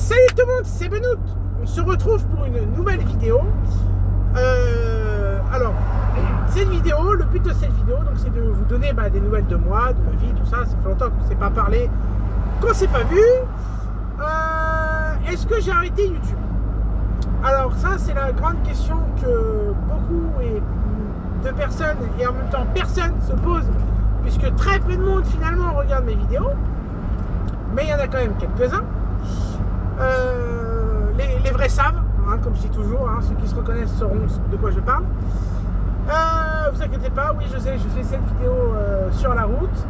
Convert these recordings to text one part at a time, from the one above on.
Salut tout le monde, c'est Benoît. On se retrouve pour une nouvelle vidéo. Alors, cette vidéo, le but de cette vidéo, donc, c'est de vous donner des nouvelles de moi, de ma vie, tout ça. Ça fait longtemps qu'on ne s'est pas parlé, qu'on ne s'est pas vu. Est-ce que j'ai arrêté YouTube? Alors ça, c'est la grande question que beaucoup de personnes, et en même temps personne, se posent, puisque très peu de monde finalement regarde mes vidéos. Mais il y en a quand même quelques-uns. Les vrais savent, comme je dis toujours, ceux qui se reconnaissent sauront de quoi je parle. Vous inquiétez pas, oui je sais, je fais cette vidéo sur la route,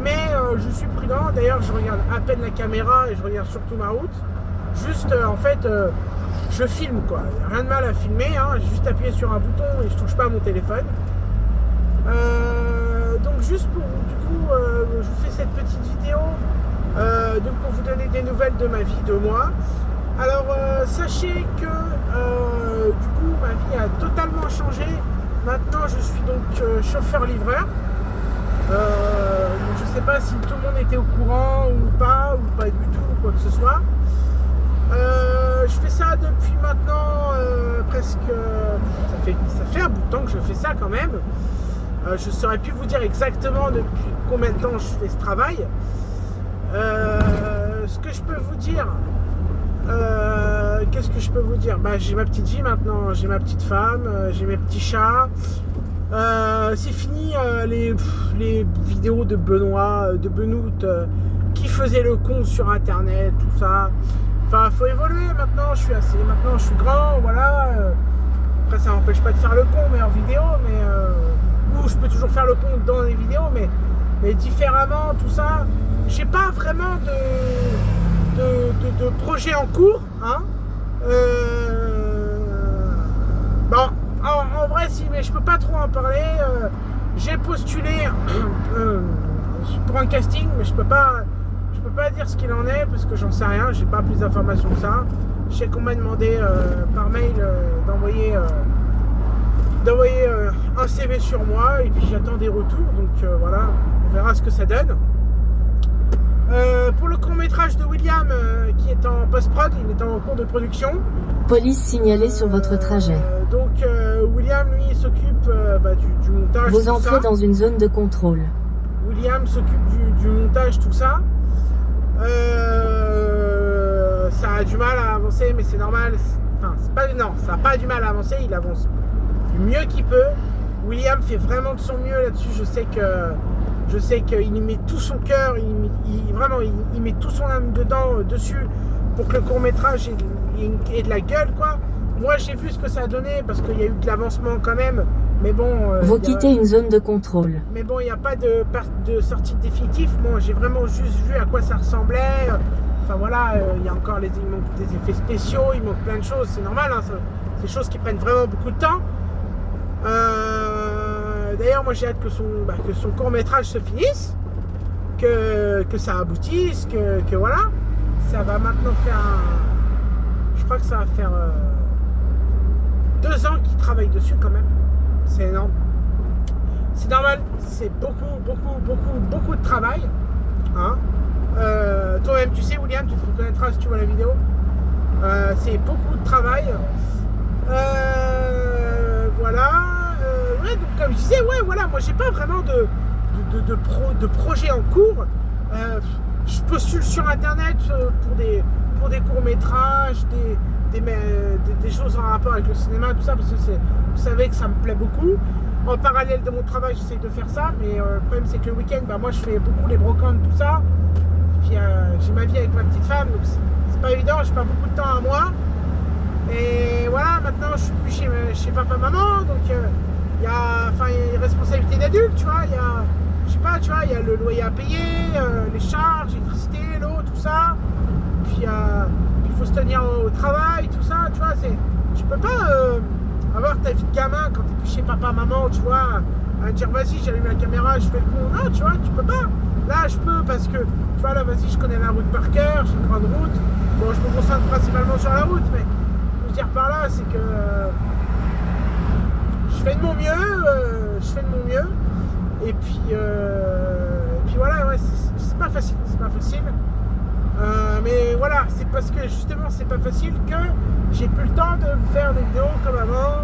mais je suis prudent. D'ailleurs je regarde à peine la caméra et je regarde surtout ma route. Juste en fait je filme quoi, rien de mal à filmer, j'ai juste appuyé sur un bouton et je touche pas à mon téléphone. Donc juste pour du coup je vous fais cette petite vidéo donc pour vous donner des nouvelles de ma vie, de moi. Alors sachez que du coup ma vie a totalement changé. Maintenant je suis donc chauffeur-livreur. Je sais pas si tout le monde était au courant ou pas du tout ou quoi que ce soit. Je fais ça depuis maintenant presque ça fait un bout de temps que je fais ça quand même. Je saurais plus vous dire exactement depuis combien de temps je fais ce travail. Ce que je peux vous dire, qu'est-ce que je peux vous dire? J'ai ma petite vie maintenant, j'ai ma petite femme, j'ai mes petits chats. C'est fini les vidéos de Benoît, qui faisait le con sur internet, tout ça. Enfin, faut évoluer maintenant, maintenant je suis grand, voilà. Après ça m'empêche pas de faire le con, mais en vidéo, ou je peux toujours faire le con dans les vidéos, mais différemment, tout ça. J'ai pas vraiment de projet en cours, en vrai si, mais je peux pas trop en parler. J'ai postulé pour un casting, mais je peux pas dire ce qu'il en est parce que j'en sais rien, j'ai pas plus d'informations que ça. Je sais qu'on m'a demandé par mail d'envoyer un CV sur moi et puis j'attends des retours, donc voilà, on verra ce que ça donne. Pour le court-métrage de William qui est en post-prod, il est en cours de production. Police signalée sur votre trajet. Donc William lui il s'occupe du montage. Vous entrez dans une zone de contrôle. William s'occupe du montage, tout ça. Ça a du mal à avancer, mais c'est normal. Enfin, ça n'a pas du mal à avancer, il avance du mieux qu'il peut. William fait vraiment de son mieux là-dessus. Je sais qu'il y met tout son cœur, il met tout son âme dessus pour que le court-métrage ait de la gueule, quoi. Moi, j'ai vu ce que ça a donné parce qu'il y a eu de l'avancement quand même. Mais bon. Vous quittez une zone de contrôle. Mais bon, il n'y a pas de sortie définitive. Moi, j'ai vraiment juste vu à quoi ça ressemblait. Enfin voilà, il y a encore il manque des effets spéciaux, il manque plein de choses. C'est normal, c'est des choses qui prennent vraiment beaucoup de temps. D'ailleurs, moi j'ai hâte que son court-métrage se finisse, que ça aboutisse, que voilà. Ça va maintenant faire je crois que ça va faire 2 ans qu'il travaille dessus quand même. C'est énorme. C'est normal, c'est beaucoup de travail. Toi-même tu sais William, tu te reconnaîtras si tu vois la vidéo. C'est beaucoup de travail. Voilà. Ouais, donc comme je disais, voilà, moi j'ai pas vraiment de projet en cours. Je postule sur internet pour des courts-métrages, des choses en rapport avec le cinéma, tout ça, parce que vous savez que ça me plaît beaucoup. En parallèle de mon travail, j'essaie de faire ça, mais le problème c'est que le week-end, moi je fais beaucoup les brocantes, tout ça. Puis j'ai ma vie avec ma petite femme, donc c'est pas évident, j'ai pas beaucoup de temps à moi. Et voilà, maintenant je suis plus chez papa-maman, donc il y a une responsabilité d'adulte, tu vois, il y a le loyer à payer, les charges, l'électricité, l'eau, tout ça. Puis il faut se tenir au travail, tout ça, tu vois, tu peux pas avoir ta vie de gamin quand t'es plus chez papa-maman, tu vois, à dire vas-y j'allume la caméra, je fais le con. Non, tu vois, tu peux pas. Là je peux parce que, tu vois, là vas-y je connais la route par cœur, j'ai une grande route. Bon, je me concentre principalement sur la route, mais je veux dire par là, c'est que je fais de mon mieux, et puis voilà, ouais, c'est pas facile, Mais voilà, c'est parce que justement c'est pas facile que j'ai plus le temps de faire des vidéos comme avant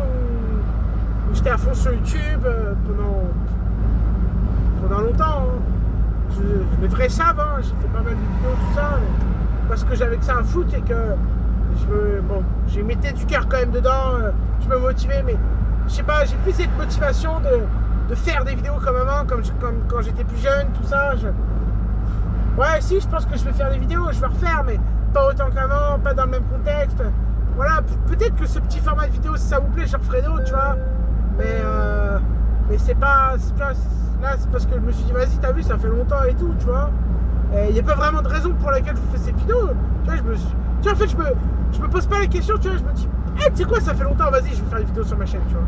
où j'étais à fond sur YouTube pendant longtemps. Hein. Les vrais savent, hein, j'ai fait pas mal de vidéos, tout ça, parce que j'avais que ça à foutre et que j'ai mettais du cœur quand même dedans, je me motivais, mais je sais pas, j'ai plus cette motivation de faire des vidéos comme avant, comme quand j'étais plus jeune, tout ça. Ouais, si, je pense que je vais faire des vidéos, je vais refaire, mais pas autant qu'avant, pas dans le même contexte. Voilà, peut-être que ce petit format de vidéo, si ça vous plaît, je referai d'autres, tu vois. Mais c'est pas. Là, c'est parce que je me suis dit, vas-y, t'as vu, ça fait longtemps et tout, tu vois. Il n'y a pas vraiment de raison pour laquelle je vous fais ces vidéos. Tu vois, en fait, je me pose pas la question, tu vois, je me dis, hey, tu sais quoi, ça fait longtemps, vas-y, je vais faire une vidéo sur ma chaîne, tu vois.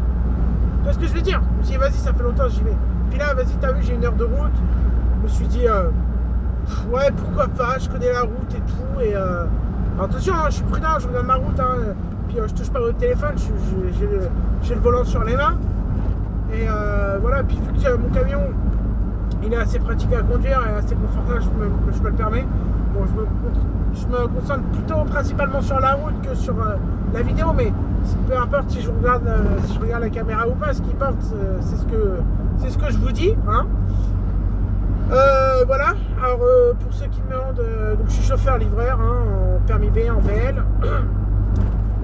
Tu vois ce que je veux dire? Je me suis dit, vas-y, ça fait longtemps, j'y vais. Puis là, vas-y, t'as vu, j'ai 1 heure de route. Je me suis dit, ouais, pourquoi pas, je connais la route et tout. Et attention, hein, je suis prudent, je regarde ma route. Hein, puis je touche pas au téléphone, j'ai le volant sur les mains. Et voilà, puis vu que mon camion, il est assez pratique à conduire et assez confortable, je me le permets. Bon, je me concentre plutôt principalement sur la route que sur la vidéo, mais peu importe si je regarde la caméra ou pas, ce qui importe, c'est ce que je vous dis. Hein. Voilà, alors pour ceux qui me demandent, donc je suis chauffeur-livreur hein, en permis B, en VL.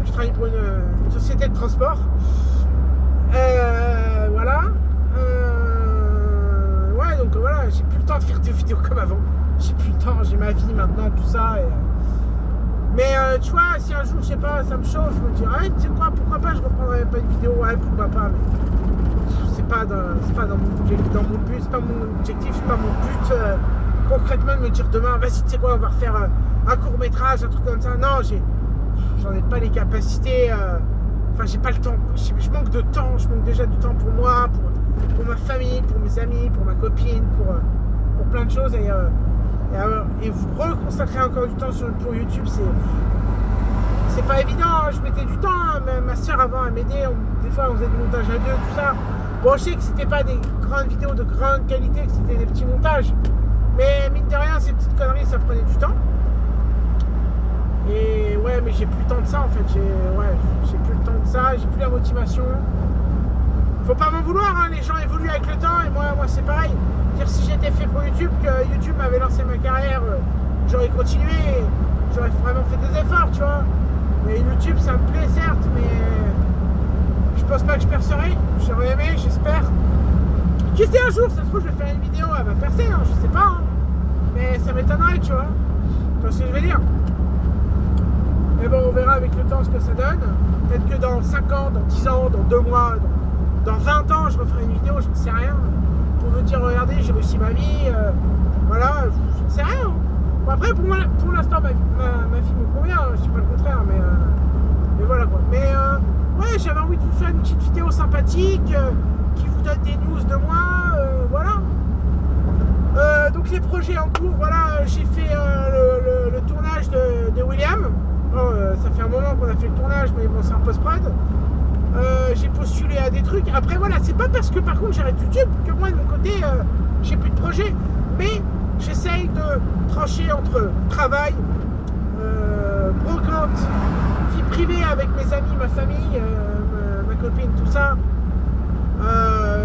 Je travaille pour une société de transport. Voilà. Ouais, donc voilà, j'ai plus le temps de faire des vidéos comme avant. J'ai plus le temps, j'ai ma vie maintenant, tout ça. Mais tu vois, si un jour, je sais pas, ça me chauffe, je me dis, ouais, tu sais quoi, pourquoi pas, je reprendrai pas une vidéo, ouais, pourquoi pas, mais c'est pas dans mon but, c'est pas mon objectif, c'est pas mon but concrètement de me dire demain, vas-y, tu sais quoi, on va refaire un court-métrage, un truc comme ça. Non, j'en ai pas les capacités, enfin, j'ai pas le temps, je manque de temps, je manque déjà du temps pour moi, pour ma famille, pour mes amis, pour ma copine, pour plein de choses, et vous reconsacrer encore du temps pour YouTube, c'est pas évident, hein. Je mettais du temps, hein. Ma soeur avant elle m'aidait, des fois on faisait du montage à deux, tout ça. Bon, je sais que c'était pas des grandes vidéos de grande qualité, que c'était des petits montages, mais mine de rien, ces petites conneries, ça prenait du temps. Et ouais, mais j'ai plus le temps de ça en fait, j'ai plus le temps de ça, j'ai plus la motivation. Faut pas m'en vouloir, hein. Les gens évoluent avec le temps et moi c'est pareil. Dire si j'étais fait pour YouTube, que YouTube m'avait lancé ma carrière, j'aurais continué, j'aurais vraiment fait des efforts, tu vois. Mais YouTube ça me plaît certes, mais je pense pas que je percerai. J'aurais aimé, j'espère. Qui sait, un jour, ça se trouve je vais faire une vidéo, elle va percer, hein, je sais pas, hein. Mais ça m'étonnerait, tu vois. Tu vois ce que je veux dire. Mais bon, on verra avec le temps ce que ça donne. Peut-être que dans 5 ans, dans 10 ans, dans 2 mois, dans 20 ans, je referai une vidéo, je ne sais rien. Pour me dire, regardez, j'ai réussi ma vie. Voilà, je ne sais rien. Bon, après, pour l'instant, ma vie me convient. Je ne dis pas le contraire, mais voilà quoi. Mais ouais, j'avais envie de vous faire une petite vidéo sympathique qui vous donne des news de moi. Voilà. Donc les projets en cours, voilà, j'ai fait le tournage de William. Bon, ça fait un moment qu'on a fait le tournage, mais bon, c'est en post-prod. J'ai postulé à des trucs. Après, voilà, c'est pas parce que par contre j'arrête YouTube que moi de mon côté j'ai plus de projet. Mais j'essaye de trancher entre travail, brocante, vie privée avec mes amis, ma famille, ma copine, tout ça.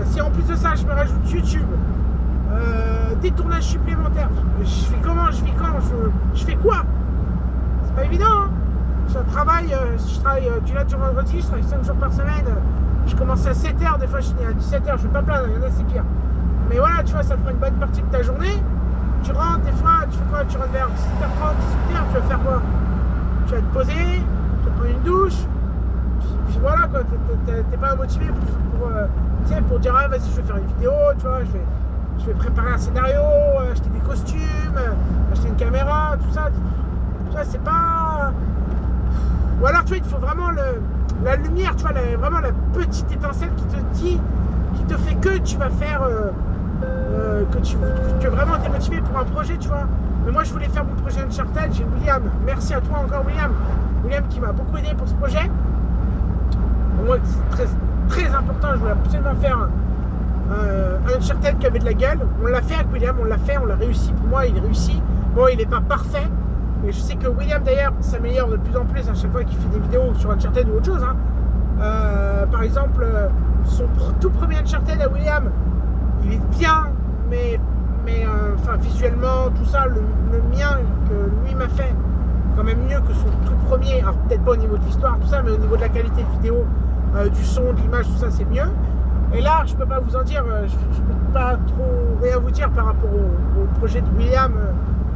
Si en plus de ça je me rajoute YouTube, des tournages supplémentaires, je fais comment, je vis quand, je fais quoi? C'est pas évident, hein. Je travaille du lundi au vendredi, je travaille 5 jours par semaine. Je commence à 7h, des fois je finis à 17h, je vais pas plaindre, il y en a c'est pire. Mais voilà, tu vois, ça te prend une bonne partie de ta journée. Tu rentres, des fois, tu fais quoi? Tu rentres vers 17h30, 18h, tu vas faire quoi? Tu vas te poser, tu vas prendre une douche. Puis voilà quoi, t'es pas motivé pour dire ah vas-y je vais faire une vidéo, tu vois, je vais préparer un scénario, acheter des costumes, acheter une caméra, tout ça. Tu vois, c'est pas... Ou alors, tu vois, il te faut vraiment la lumière, tu vois, vraiment la petite étincelle qui te dit, qui te fait que tu vas faire, que vraiment tu es motivé pour un projet, tu vois. Mais moi, je voulais faire mon projet Uncharted, j'ai William. Merci à toi encore, William. William qui m'a beaucoup aidé pour ce projet. Pour moi, c'est très, très important, je voulais absolument faire un Uncharted qui avait de la gueule. On l'a fait avec William, on l'a réussi. Pour moi, il réussit. Bon, il n'est pas parfait. Et je sais que William d'ailleurs s'améliore de plus en plus à chaque fois qu'il fait des vidéos sur Uncharted ou autre chose. Hein. Par exemple, son tout premier Uncharted à William, il est bien, mais enfin visuellement, tout ça, le mien que lui m'a fait, quand même mieux que son tout premier. Alors peut-être pas au niveau de l'histoire, tout ça, mais au niveau de la qualité de vidéo, du son, de l'image, tout ça, c'est mieux. Et là, je peux pas vous en dire, je peux pas trop rien vous dire par rapport au projet de William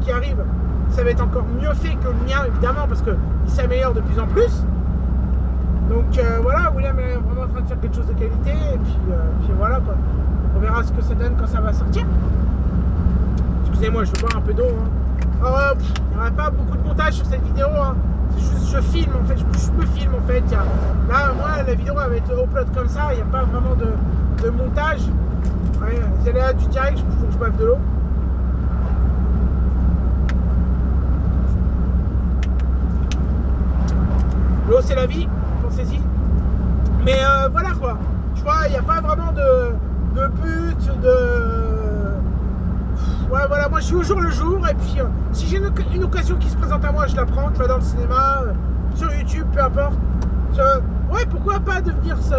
qui arrive. Ça va être encore mieux fait que le mien, évidemment, parce qu'il s'améliore de plus en plus. Donc voilà, William est vraiment en train de faire quelque chose de qualité, et puis voilà quoi. On verra ce que ça donne quand ça va sortir. Excusez-moi, je vais boire un peu d'eau. Hein. Il n'y aura pas beaucoup de montage sur cette vidéo. Hein. C'est juste je filme en fait, je me filme en fait. Là, moi, la vidéo elle va être upload comme ça, il n'y a pas vraiment de montage. Ouais, c'est là du direct, il faut que je boive de l'eau. L'eau c'est la vie, pensez-y. Mais voilà quoi. Tu vois, il n'y a pas vraiment de but, Ouais, voilà, moi je suis au jour le jour. Et puis si j'ai une occasion qui se présente à moi, je la prends. Tu vois, dans le cinéma, sur YouTube, peu importe. Ouais, pourquoi pas devenir ce.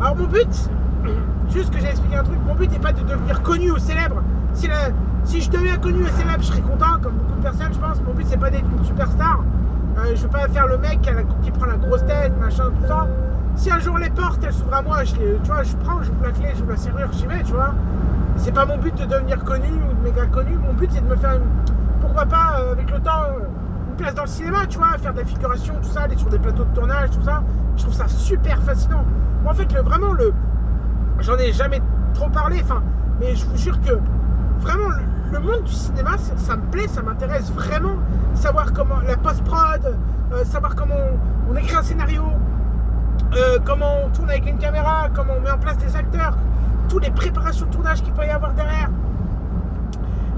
Alors mon but, juste que j'ai expliqué un truc, mon but n'est pas de devenir connu ou célèbre. Si je deviens connu et célèbre, je serais content, comme beaucoup de personnes, je pense. Mon but c'est pas d'être une superstar. Je veux pas faire le mec qui prend la grosse tête, machin, tout ça. Si un jour les portes elles s'ouvrent à moi, tu vois, j'ouvre la clé, j'ouvre la serrure, j'y vais, tu vois. C'est pas mon but de devenir connu ou de méga connu. Mon but c'est de me faire pourquoi pas avec le temps une place dans le cinéma, tu vois, faire de la figuration, tout ça, aller sur des plateaux de tournage, tout ça. Je trouve ça super fascinant. Moi en fait j'en ai jamais trop parlé, mais je vous jure que vraiment le monde du cinéma, ça me plaît, ça m'intéresse vraiment. Savoir comment la post-prod, savoir comment on écrit un scénario, comment on tourne avec une caméra, comment on met en place des acteurs, toutes les préparations de tournage qu'il peut y avoir derrière.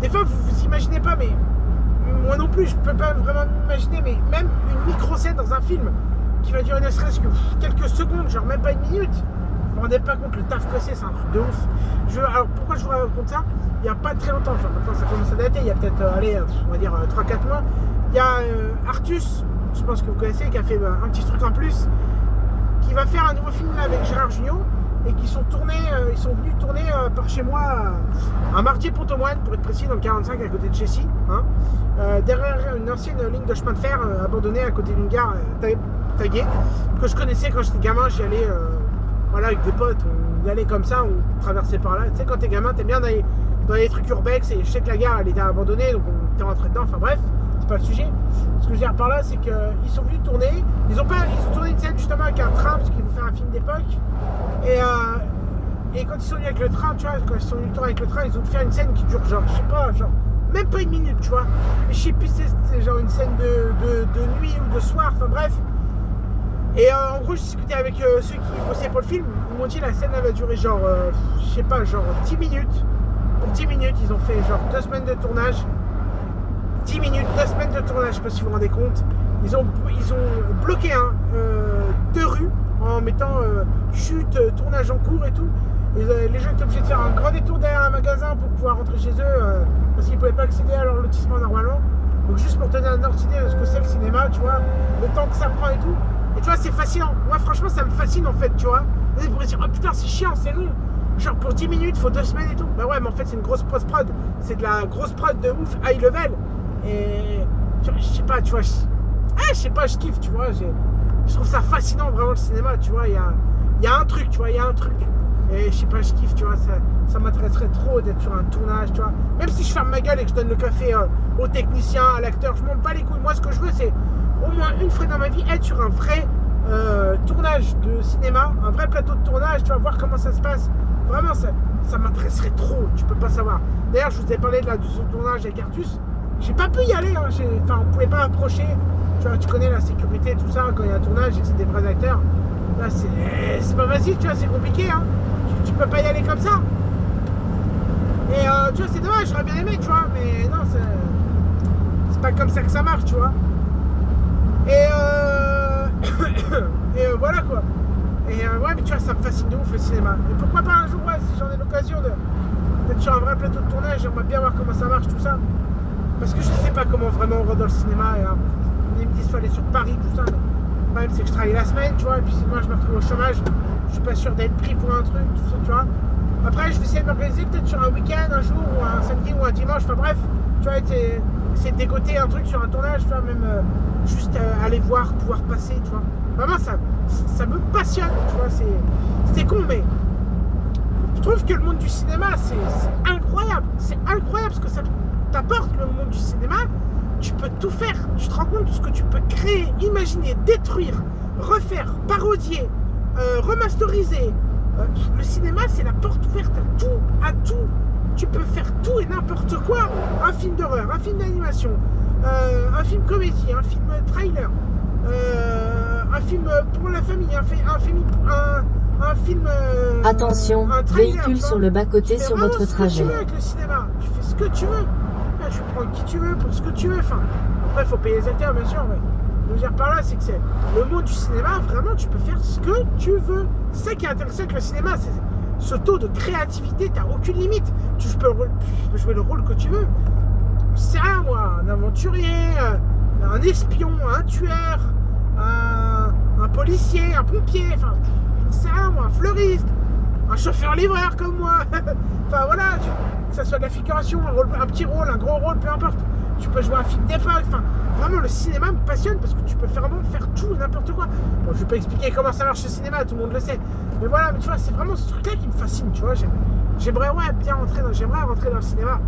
Des fois, vous imaginez pas, mais moi non plus, je peux pas vraiment m'imaginer, mais même une micro-scène dans un film qui va durer ne serait-ce que quelques secondes, genre même pas une minute. Vous vous rendez pas compte le taf que c'est un truc de ouf. Alors pourquoi je vous raconte ça? Il n'y a pas très longtemps, enfin maintenant ça commence à dater, il y a peut-être, on va dire 3-4 mois, il y a Artus, je pense que vous connaissez, qui a fait un petit truc en plus, qui va faire un nouveau film là, avec Gérard Jugnot, et qui sont venus tourner par chez moi à Mardié-Pont-aux-Moines, pour être précis, dans le 45 à côté de Chessy, hein, derrière une ancienne ligne de chemin de fer abandonnée à côté d'une gare taguée, que je connaissais quand j'étais gamin. J'y allais voilà, avec des potes, on y allait comme ça, on traversait par là. Tu sais, quand t'es gamin, t'aimes bien d'aller dans les trucs urbex, et je sais que la gare elle était abandonnée, donc on était rentré dedans, enfin bref, c'est pas le sujet. Ce que je veux dire par là, c'est qu'ils sont venus tourner, ils ont tourné une scène justement avec un train, parce qu'ils vont faire un film d'époque, et quand ils sont venus avec le train, tu vois, quand ils sont venus tourner avec le train, ils ont fait une scène qui dure genre, je sais pas, genre, même pas une minute, tu vois, et je sais plus si c'était genre une scène de nuit ou de soir, enfin bref. Et en gros, je discutais avec ceux qui bossaient pour le film, ils m'ont dit la scène elle va durer genre, je sais pas, genre 10 minutes. Pour 10 minutes, ils ont fait genre 2 semaines de tournage. 10 minutes, 2 semaines de tournage, je sais pas si vous vous rendez compte. Ils ont bloqué 2 rues en mettant chute, tournage en cours et tout. Et, les gens étaient obligés de faire un grand détour derrière un magasin pour pouvoir rentrer chez eux parce qu'ils ne pouvaient pas accéder à leur lotissement normalement. Donc juste pour donner un ordre d'idée de ce que c'est le cinéma, tu vois, le temps que ça prend et tout. Et tu vois, c'est fascinant. Moi, franchement, ça me fascine en fait, tu vois. Vous pourriez dire, oh putain, c'est chiant, c'est long. Genre pour 10 minutes, il faut 2 semaines et tout. Bah ouais, mais en fait, c'est une grosse post-prod. C'est de la grosse prod de ouf, high level. Et je sais pas, tu vois. Je sais pas, je kiffe, tu vois. Je trouve ça fascinant, vraiment, le cinéma, tu vois. Il y a un truc, tu vois, il y a un truc. Et je sais pas, je kiffe, tu vois. Ça m'intéresserait trop d'être sur un tournage, tu vois. Même si je ferme ma gueule et que je donne le café au technicien, à l'acteur, je m'en bats les couilles. Moi, ce que je veux, c'est au moins une fois dans ma vie être sur un vrai tournage de cinéma, un vrai plateau de tournage, tu vas voir comment ça se passe. Vraiment, ça m'intéresserait trop, tu peux pas savoir. D'ailleurs, je vous ai parlé de ce tournage avec Artus. J'ai pas pu y aller, hein. On pouvait pas approcher. Tu vois, tu connais la sécurité, tout ça, quand il y a un tournage et que c'est des vrais acteurs. Là, c'est pas facile, tu vois, c'est compliqué, hein. Tu peux pas y aller comme ça. Et tu vois, c'est dommage, j'aurais bien aimé, tu vois, mais non, c'est pas comme ça que ça marche, tu vois. Et voilà quoi. Et ouais, mais tu vois, ça me fascine de ouf le cinéma. Et pourquoi pas un jour, ouais, si j'en ai l'occasion d'être sur un vrai plateau de tournage, j'aimerais bien voir comment ça marche tout ça. parce que je sais pas comment vraiment on rentre dans le cinéma. Et, ils me disent faut aller sur Paris, tout ça. Mais le problème, c'est que je travaille la semaine, tu vois, et puis sinon, je me retrouve au chômage. Je suis pas sûr d'être pris pour un truc, tout ça, tu vois. Après, je vais essayer de m'organiser peut-être sur un week-end, un jour, ou un samedi, ou un dimanche. Enfin bref, tu vois, essayer de dégoter un truc sur un tournage, tu vois, même juste aller voir, pouvoir passer, tu vois. Vraiment, ça me passionne, tu vois. C'est con, mais je trouve que le monde du cinéma, c'est incroyable. C'est incroyable ce que ça t'apporte, le monde du cinéma. Tu peux tout faire. Tu te rends compte de ce que tu peux créer, imaginer, détruire, refaire, parodier, remasteriser. Le cinéma, c'est la porte ouverte à tout. Tu peux faire tout et n'importe quoi. Un film d'horreur, un film d'animation, un film comédie, un film trailer, un film pour la famille, un film Attention, un trailer, véhicule sur le bas-côté sur votre trajet. Tu fais ce que tu veux avec le cinéma. Tu fais ce que tu veux. Tu prends qui tu veux pour ce que tu veux. Enfin, après, il faut payer les acteurs, bien sûr. Mais je veux dire par là, c'est que c'est le monde du cinéma. Vraiment, tu peux faire ce que tu veux. C'est ça qui est intéressant avec le cinéma. C'est ce taux de créativité. T'as aucune limite. Tu peux jouer le rôle que tu veux. C'est rien, moi. Un aventurier, un espion, un tueur, un policier, un pompier. Enfin, c'est rien, moi. Un fleuriste, un chauffeur-livreur comme moi. Enfin, voilà. Que ça soit de la figuration, un petit rôle, un gros rôle, peu importe. Tu peux jouer un film d'époque. Enfin, vraiment, le cinéma me passionne parce que tu peux vraiment faire tout et n'importe quoi. Bon, je vais pas expliquer comment ça marche le cinéma, tout le monde le sait. Mais voilà, mais tu vois, c'est vraiment ce truc-là qui me fascine, tu vois. J'aimerais bien rentrer dans le cinéma.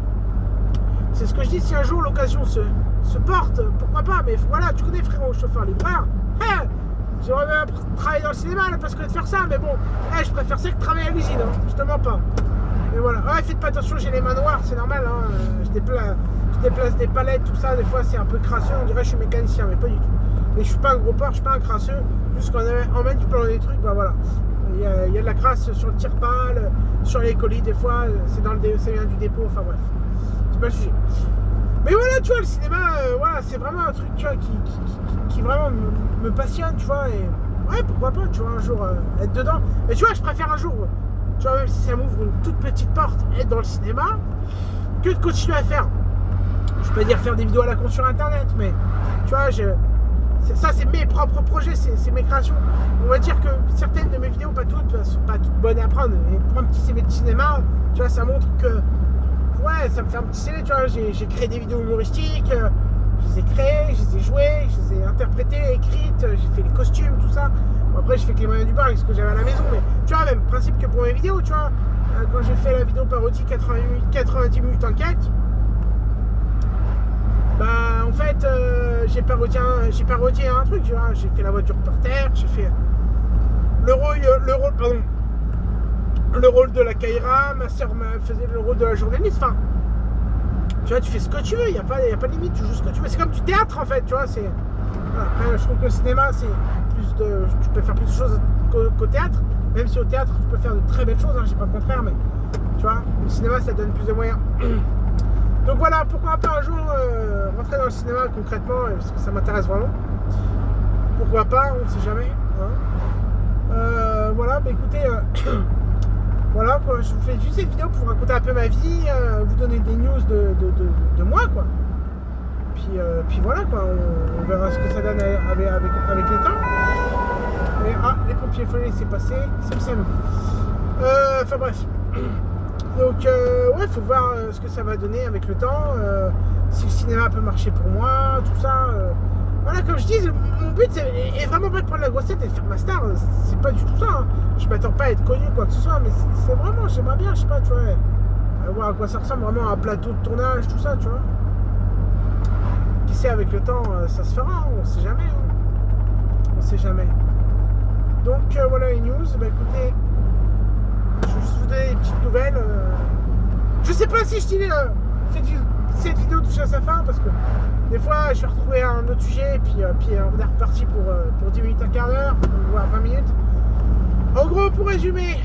C'est ce que je dis, si un jour l'occasion se porte, pourquoi pas. Mais voilà, tu connais, frérot, chauffeur-livreur. J'aimerais bien travailler dans le cinéma là, parce que de faire ça, mais bon, je préfère ça que travailler à l'usine, hein. Je te mens pas. Mais voilà, faites pas attention, j'ai les mains noires, c'est normal, hein. Je déplace des palettes, tout ça, des fois c'est un peu crasseux, on dirait que je suis mécanicien, mais pas du tout. Mais je suis pas un gros porc, je suis pas un crasseux, juste quand on emmène du plan dans des trucs, bah voilà. Il y a de la crasse sur le tire-pale, sur les colis, des fois, ça vient du dépôt, enfin bref. C'est pas le sujet. Mais voilà, tu vois, le cinéma, voilà, c'est vraiment un truc, tu vois, qui vraiment me passionne, tu vois, et ouais, pourquoi pas, tu vois, un jour être dedans. Mais tu vois, je préfère un jour, tu vois, même si ça m'ouvre une toute petite porte, être dans le cinéma, que de continuer à faire. Je peux dire faire des vidéos à la con sur internet, mais tu vois, ça c'est mes propres projets, c'est mes créations. On va dire que certaines de mes vidéos, pas toutes, sont pas toutes bonnes à prendre. Et pour un petit CV de cinéma, tu vois, ça montre que ouais, ça me fait un petit CV, tu vois, j'ai créé des vidéos humoristiques, je les ai créées, je les ai jouées, je les ai interprétées, écrites, j'ai fait les costumes, tout ça. Bon, après, j'ai fait que les moyens du bord avec ce que j'avais à la maison, mais tu vois, même principe que pour mes vidéos, tu vois, quand j'ai fait la vidéo parodie 90 minutes enquête, bah en fait, j'ai parodié un truc, tu vois, j'ai fait la voix du reporter, j'ai fait le rôle de la Kaira, ma soeur faisait le rôle de la journaliste, enfin, tu vois, tu fais ce que tu veux, il n'y a pas de limite, tu joues ce que tu veux, c'est comme du théâtre en fait, tu vois, c'est... Voilà. Après, je trouve que le cinéma, c'est tu peux faire plus de choses qu'au théâtre, même si au théâtre, tu peux faire de très belles choses, hein, je dis pas le contraire, mais tu vois, le cinéma, ça donne plus de moyens. Donc voilà, pourquoi pas un jour rentrer dans le cinéma concrètement, parce que ça m'intéresse vraiment. Pourquoi pas, on ne sait jamais. Hein. Voilà, bah écoutez... Voilà, quoi, je vous fais juste cette vidéo pour vous raconter un peu ma vie, vous donner des news de moi, quoi. Puis voilà, quoi, on verra ce que ça donne avec le temps. Et, les pompiers, il faut les laisser passer, c'est le enfin bref. Donc, ouais, faut voir ce que ça va donner avec le temps, si le cinéma peut marcher pour moi, tout ça. Voilà, comme je dis, mon but est vraiment pas de prendre la grosse tête et de faire ma star, c'est pas du tout ça. Hein. Je m'attends pas à être connu, quoi que ce soit, mais c'est vraiment, j'aimerais bien, je sais pas, tu vois, voir à quoi ça ressemble vraiment à un plateau de tournage, tout ça, tu vois. Qui sait, avec le temps, ça se fera, hein, on sait jamais. Hein. On sait jamais. Donc, voilà les news. Bah écoutez, je vais juste vous donner des petites nouvelles. Je sais pas si je dis cette vidéo touche à sa fin, parce que des fois, je vais retrouver un autre sujet, et puis on est reparti pour 10 minutes, un quart d'heure, voire 20 minutes. En gros, pour résumer,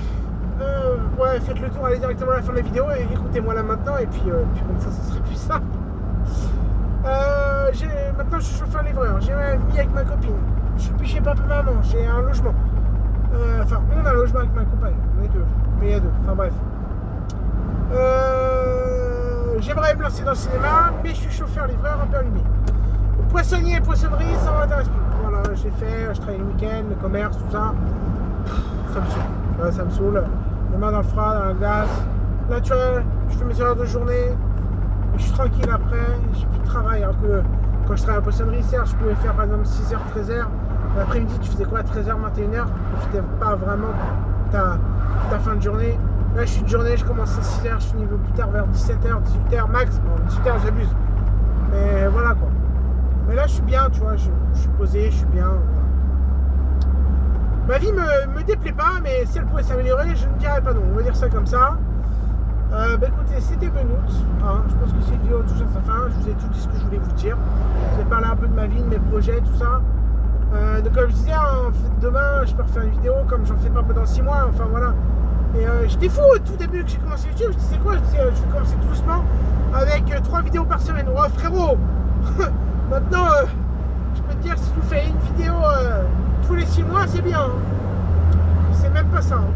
ouais, faites le tour, allez directement à la fin de la vidéo et écoutez-moi là maintenant, et puis comme ça sera plus simple. Maintenant, je suis chauffeur-livreur, j'ai ma vie avec ma copine, je suis plus chez papa-maman, j'ai un logement. Enfin, on a un logement avec ma compagne, on est deux, mais il y a deux, enfin bref. J'aimerais me lancer dans le cinéma, mais je suis chauffeur-livreur un peu allumé. Poissonnier et poissonnerie, ça m'intéresse plus. Voilà, j'ai fait, je travaille le week-end, le commerce, tout ça. Ça me saoule. Ouais, ça me saoule. Les mains dans le froid, dans la glace. Là, tu vois, je fais mes heures de journée. Et je suis tranquille après. J'ai plus de travail. Alors que quand je travaillais en poissonnerie, je pouvais faire par exemple 6h, 13h. L'après-midi, tu faisais quoi? 13h, 21h. Tu faisais pas vraiment ta fin de journée. Là, je suis de journée, je commence à 6h, je finis plus tard vers 17h, 18h max. Bon, 18h, j'abuse. Mais voilà quoi. Mais là, je suis bien, tu vois. Je suis posé, je suis bien. Voilà. Ma vie me déplaît pas, mais si elle pouvait s'améliorer, je ne dirais pas non. On va dire ça comme ça. Écoutez, c'était Benoît. Hein, je pense que cette vidéo touche à sa fin. Je vous ai tout dit ce que je voulais vous dire. Je vous ai parlé un peu de ma vie, de mes projets, tout ça. Donc comme je disais, en fait, demain, je peux refaire une vidéo comme j'en fais pas pendant 6 mois. Enfin voilà. Et j'étais fou au tout début que j'ai commencé YouTube. Je disais quoi? Je disais, je vais commencer tout doucement avec 3 vidéos par semaine. Oh frérot. Maintenant, je peux te dire, si tu fais une vidéo tous les 6 mois, c'est bien. Hein. C'est même pas ça. Hein.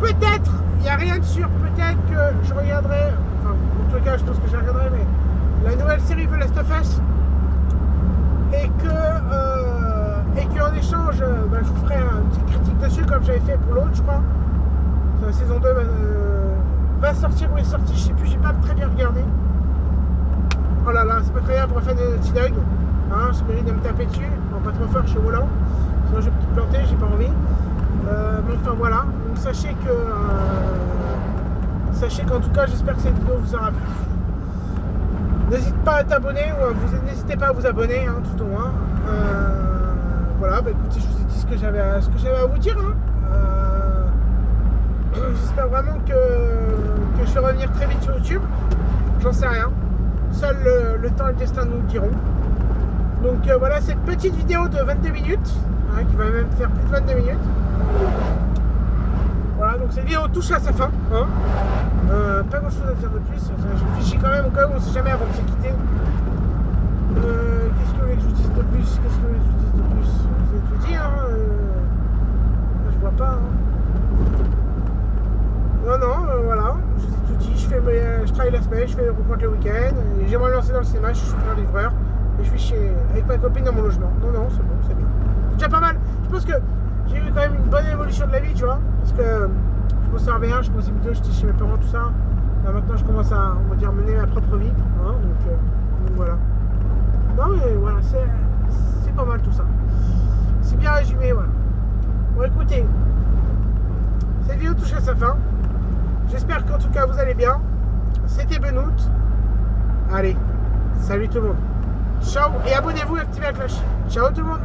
Peut-être, il n'y a rien de sûr, peut-être que je regarderai, enfin, en tout cas, je pense que je regarderai, mais la nouvelle série The Last of Us, et qu'en échange, je vous ferai une petite critique dessus, comme j'avais fait pour l'autre, je crois. La saison 2 va sortir ou est sortie, je sais plus, j'ai pas très bien regardé. Oh là là, c'est pas très bien pour un fan de Naughty Dog. Hein, je mérite de me taper dessus, bon, pas trop fort, je suis au volant. Sinon je vais me planter, j'ai pas envie. Mais enfin voilà, donc sachez qu'en tout cas, j'espère que cette vidéo vous aura plu. N'hésitez pas à t'abonner ou n'hésitez pas à vous abonner, hein, tout au moins. Voilà, écoutez, je vous ai dit ce que j'avais à vous dire. Hein. J'espère vraiment que je vais revenir très vite sur YouTube. J'en sais rien. Seul le temps et le destin nous le diront. Donc voilà cette petite vidéo de 22 minutes, hein, qui va même faire plus de 22 minutes. Voilà, donc cette vidéo touche à sa fin. Hein. Pas grand chose à dire de plus. Je réfléchis quand même au cas où on ne sait jamais avant de se quitter. Qu'est-ce que vous voulez que je vous dise de plus? Je vous ai tout dit. Hein. Je vois pas. Hein. Non, voilà. Je vous ai tout dit. Je travaille la semaine, je fais le repas le week-end. J'aimerais me lancer dans le cinéma, je suis chauffeur-livreur. Et je suis avec ma copine dans mon logement. Non, c'est bon, c'est bien. C'est déjà pas mal. Je pense que j'ai eu quand même une bonne évolution de la vie, tu vois. Parce que je commençais à bien, je commençais à j'étais chez mes parents, tout ça. Là maintenant, je commence à, on va dire, mener ma propre vie. Hein, donc voilà. Non, mais voilà, c'est pas mal tout ça. C'est bien résumé, voilà. Bon, écoutez, cette vidéo touche à sa fin. J'espère qu'en tout cas, vous allez bien. C'était Benoît. Allez, salut tout le monde. Ciao et abonnez-vous et activez la cloche. Ciao tout le monde.